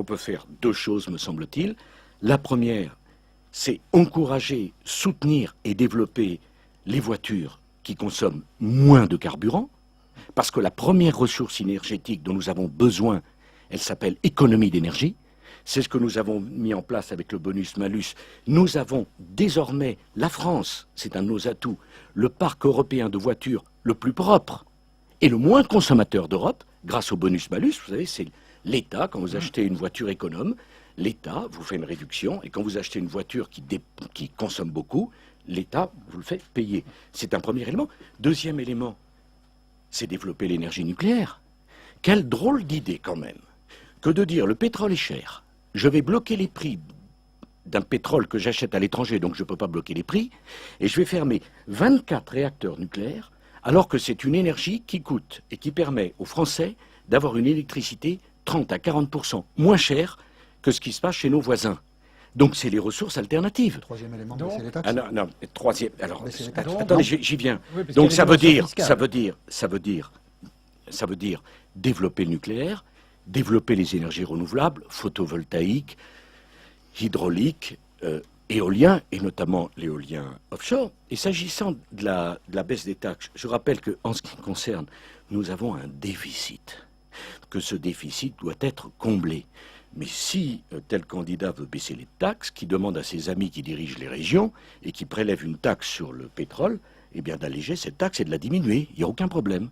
qu'on peut faire deux choses, me semble-t-il. La première, c'est encourager, soutenir et développer les voitures qui consomment moins de carburant, parce que la première ressource énergétique dont nous avons besoin, elle s'appelle économie d'énergie. C'est ce que nous avons mis en place avec le bonus-malus. Nous avons désormais, la France, c'est un de nos atouts, le parc européen de voitures le plus propre et le moins consommateur d'Europe, grâce au bonus-malus. Vous savez, c'est l'État, quand vous achetez une voiture économe, l'État vous fait une réduction, et quand vous achetez une voiture qui consomme beaucoup, l'État vous le fait payer. C'est un premier élément. Deuxième élément, c'est développer l'énergie nucléaire. Quelle drôle d'idée quand même, que de dire le pétrole est cher, je vais bloquer les prix d'un pétrole que j'achète à l'étranger, donc je ne peux pas bloquer les prix, et je vais fermer 24 réacteurs nucléaires, alors que c'est une énergie qui coûte et qui permet aux Français d'avoir une électricité 30 à 40% moins chère que ce qui se passe chez nos voisins. Donc c'est les ressources alternatives. Troisième élément, baisser les taxes. Ah non, non, troisième. Alors, Baisser les taxes. attendez, j'y viens. Oui, parce Donc qu'il y a ça veut dire développer le nucléaire, développer les énergies renouvelables, photovoltaïques, hydrauliques, éolien, et notamment l'éolien offshore. Et s'agissant de la baisse des taxes, je rappelle qu'en ce qui me concerne, nous avons un déficit, que ce déficit doit être comblé. Mais si tel candidat veut baisser les taxes, qui demande à ses amis qui dirigent les régions et qui prélèvent une taxe sur le pétrole, eh bien d'alléger cette taxe et de la diminuer, il n'y a aucun problème.